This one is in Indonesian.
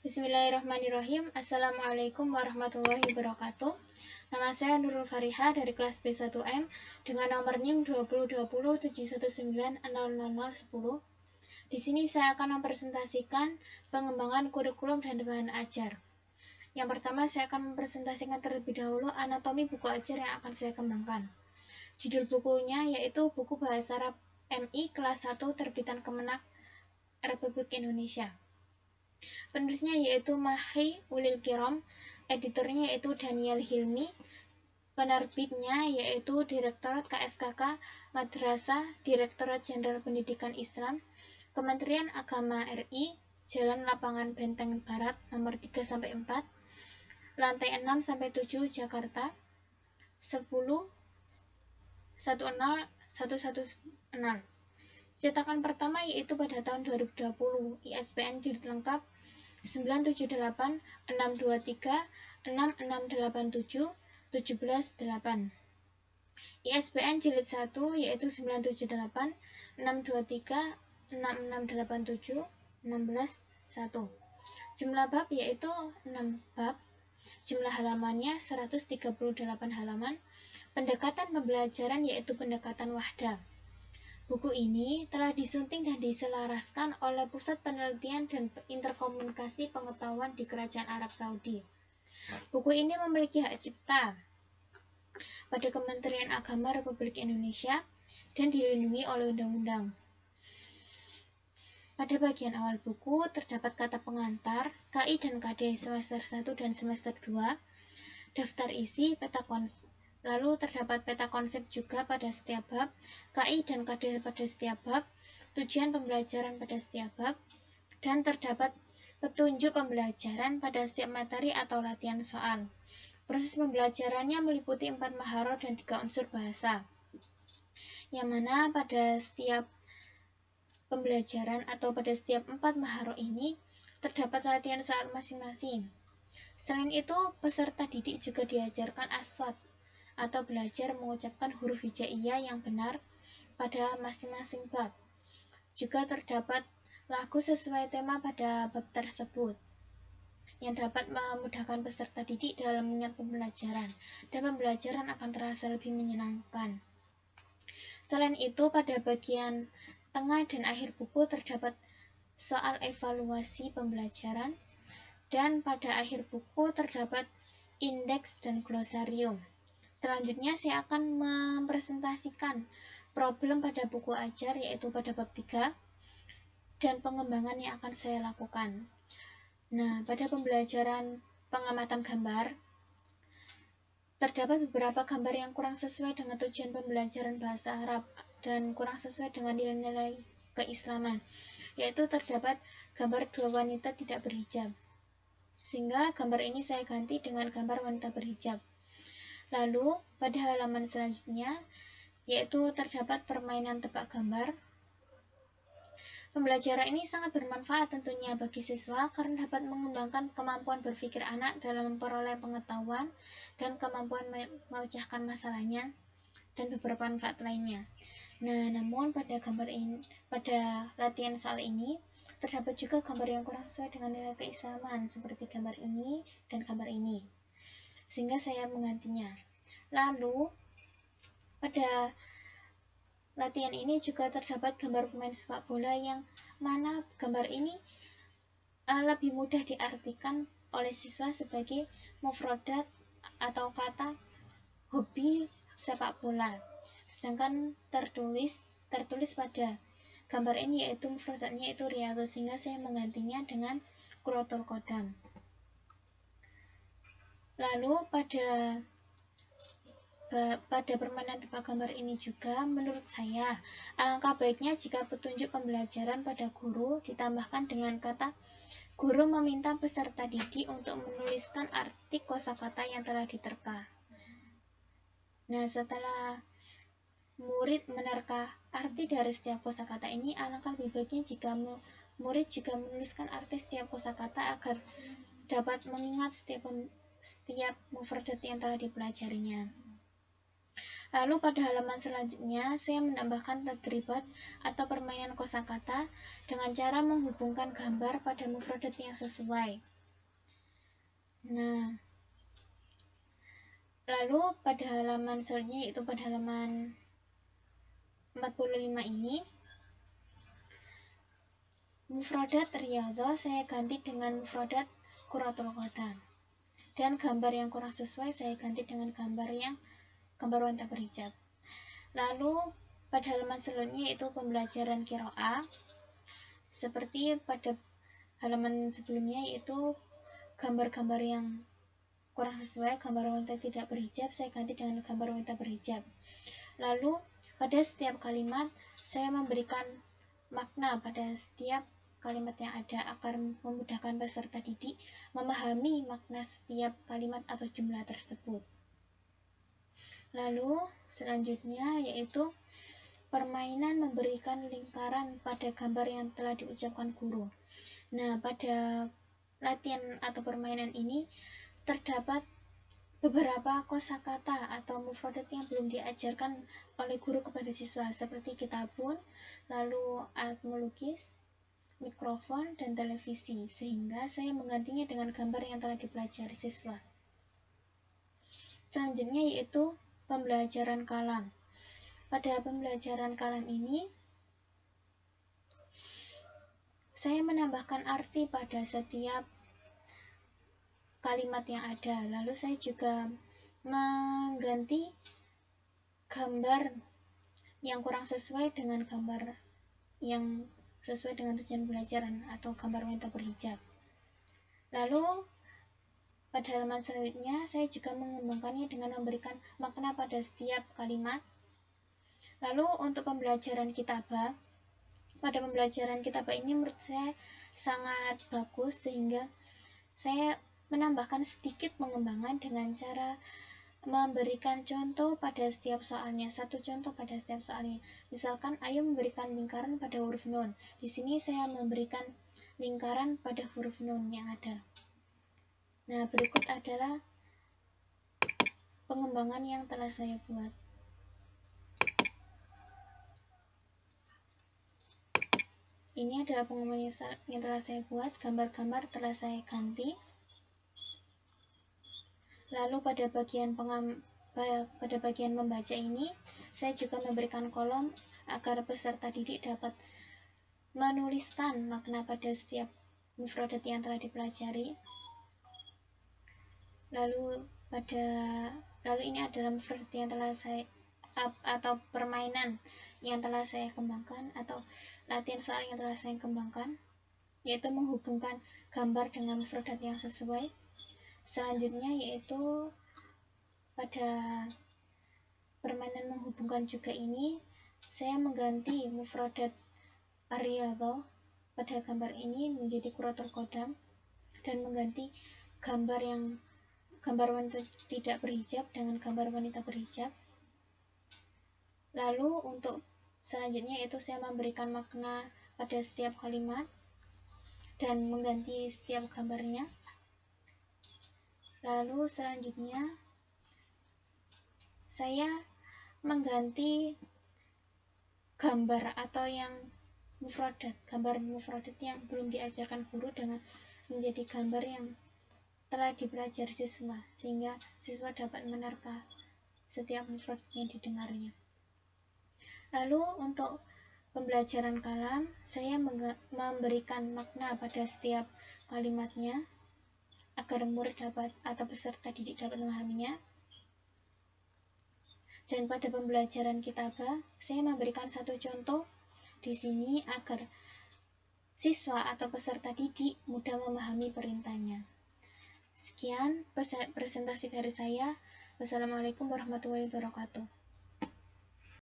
Bismillahirrahmanirrahim. Assalamualaikum warahmatullahi wabarakatuh. Nama saya Nurul Fariha dari kelas B1M dengan nomor NIM 202071900010. Di sini saya akan mempresentasikan pengembangan kurikulum dan bahan ajar. Yang pertama, saya akan mempresentasikan terlebih dahulu anatomi buku ajar yang akan saya kembangkan. Judul bukunya yaitu Buku Bahasa Arab MI kelas 1 terbitan Kemenak Republik Indonesia. Penulisnya yaitu Mahi Ulil Kiram, editornya yaitu Daniel Hilmi, penerbitnya yaitu Direktorat KSKK Madrasah Direktorat Jenderal Pendidikan Islam, Kementerian Agama RI, Jalan Lapangan Benteng Barat nomor 3-4, lantai 6-7 Jakarta 10-10-110. Cetakan pertama yaitu pada tahun 2020, ISBN jilid lengkap 978-623-6687-178. ISBN jilid 1 yaitu 978-623-6687-161. Jumlah bab yaitu 6 bab. Jumlah halamannya 138 halaman. Pendekatan pembelajaran yaitu pendekatan wahda. Buku ini telah disunting dan diselaraskan oleh Pusat Penelitian dan Interkomunikasi Pengetahuan di Kerajaan Arab Saudi. Buku ini memiliki hak cipta pada Kementerian Agama Republik Indonesia dan dilindungi oleh undang-undang. Pada bagian awal buku terdapat kata pengantar, KI dan KD semester 1 dan semester 2, daftar isi, peta konsep. Lalu terdapat peta konsep juga pada setiap bab, KI dan KD pada setiap bab, tujuan pembelajaran pada setiap bab, dan terdapat petunjuk pembelajaran pada setiap materi atau latihan soal. Proses pembelajarannya meliputi 4 maharot dan 3 unsur bahasa, yang mana pada setiap pembelajaran atau pada setiap 4 maharot ini terdapat latihan soal masing-masing. Selain itu, peserta didik juga diajarkan aswat atau belajar mengucapkan huruf hijaiyah yang benar pada masing-masing bab. Juga terdapat lagu sesuai tema pada bab tersebut yang dapat memudahkan peserta didik dalam mengingat pembelajaran, dan pembelajaran akan terasa lebih menyenangkan. Selain itu, pada bagian tengah dan akhir buku terdapat soal evaluasi pembelajaran, dan pada akhir buku terdapat indeks dan glosarium. Selanjutnya saya akan mempresentasikan problem pada buku ajar yaitu pada bab 3 dan pengembangan yang akan saya lakukan. Nah, pada pembelajaran pengamatan gambar terdapat beberapa gambar yang kurang sesuai dengan tujuan pembelajaran bahasa Arab dan kurang sesuai dengan nilai-nilai keislaman, yaitu terdapat gambar 2 wanita tidak berhijab. Sehingga gambar ini saya ganti dengan gambar wanita berhijab. Lalu, pada halaman selanjutnya, yaitu terdapat permainan tebak gambar. Pembelajaran ini sangat bermanfaat tentunya bagi siswa karena dapat mengembangkan kemampuan berpikir anak dalam memperoleh pengetahuan dan kemampuan memecahkan masalahnya dan beberapa manfaat lainnya. Nah, namun pada latihan soal ini, terdapat juga gambar yang kurang sesuai dengan nilai keislaman seperti gambar ini dan gambar ini, sehingga saya menggantinya. Lalu pada latihan ini juga terdapat gambar pemain sepak bola yang mana gambar ini lebih mudah diartikan oleh siswa sebagai mufradat atau kata hobi sepak bola. Sedangkan tertulis pada gambar ini yaitu mufradatnya itu riyadhus, sehingga saya menggantinya dengan Quratul Qadam. Lalu pada permainan tebak gambar ini juga menurut saya alangkah baiknya jika petunjuk pembelajaran pada guru ditambahkan dengan kata guru meminta peserta didik untuk menuliskan arti kosakata yang telah diterka. Nah, setelah murid menerka arti dari setiap kosakata ini, alangkah lebih baiknya jika murid juga menuliskan arti setiap kosakata agar dapat mengingat setiap mufradat yang telah dipelajarinya. Lalu pada halaman selanjutnya, saya menambahkan tadribat atau permainan kosakata dengan cara menghubungkan gambar pada mufradat yang sesuai. Nah, lalu pada halaman selanjutnya, yaitu pada halaman 45 ini, mufradat riyadhah saya ganti dengan mufradat kuratul qadam. Dan gambar yang kurang sesuai saya ganti dengan gambar wanita berhijab. Lalu pada halaman selanjutnya, yaitu pembelajaran qiraah. Seperti pada halaman sebelumnya, yaitu gambar-gambar yang kurang sesuai, gambar wanita tidak berhijab, saya ganti dengan gambar wanita berhijab. Lalu pada setiap kalimat saya memberikan makna pada setiap kalimat yang ada agar memudahkan peserta didik memahami makna setiap kalimat atau jumlah tersebut. Lalu selanjutnya, yaitu permainan memberikan lingkaran pada gambar yang telah diucapkan guru. Nah, pada latihan atau permainan ini terdapat beberapa kosakata atau mufradat yang belum diajarkan oleh guru kepada siswa, seperti kitabun, lalu alat melukis, mikrofon, dan televisi, sehingga saya menggantinya dengan gambar yang telah dipelajari siswa. Selanjutnya, yaitu pembelajaran kalam. Pada pembelajaran kalam ini, saya menambahkan arti pada setiap kalimat yang ada. Lalu saya juga mengganti gambar yang kurang sesuai dengan gambar yang sesuai dengan tujuan pembelajaran atau gambar wanita berhijab. Lalu pada halaman selanjutnya saya juga mengembangkannya dengan memberikan makna pada setiap kalimat. Lalu untuk pembelajaran kitabah, pada pembelajaran kitabah ini menurut saya sangat bagus, sehingga saya menambahkan sedikit pengembangan dengan cara memberikan contoh pada setiap soalnya, satu contoh pada setiap soalnya. Misalkan, ayo memberikan lingkaran pada huruf nun. Di sini saya memberikan lingkaran pada huruf nun yang ada. Nah, berikut adalah pengembangan yang telah saya buat. Ini adalah pengembangan yang telah saya buat, gambar-gambar telah saya ganti. Lalu pada bagian membaca ini, saya juga memberikan kolom agar peserta didik dapat menuliskan makna pada setiap mufradat yang telah dipelajari. Lalu ini adalah mufradat yang telah saya atau permainan yang telah saya kembangkan, atau latihan soal yang telah saya kembangkan, yaitu menghubungkan gambar dengan mufradat yang sesuai. Selanjutnya, yaitu pada permainan menghubungkan juga ini, saya mengganti mufradat ar-riyadhah pada gambar ini menjadi kuratul qadam, dan mengganti gambar wanita tidak berhijab dengan gambar wanita berhijab. Lalu untuk selanjutnya, yaitu saya memberikan makna pada setiap kalimat dan mengganti setiap gambarnya. Lalu selanjutnya saya mengganti gambar atau gambar mufradat yang belum diajarkan guru dengan menjadi gambar yang telah dipelajari siswa, sehingga siswa dapat menerka setiap mufradat yang didengarnya. Lalu untuk pembelajaran kalam, saya memberikan makna pada setiap kalimatnya agar murid atau peserta didik dapat memahaminya. Dan pada pembelajaran kitabah, saya memberikan satu contoh di sini agar siswa atau peserta didik mudah memahami perintahnya. Sekian presentasi dari saya. Wassalamualaikum warahmatullahi wabarakatuh.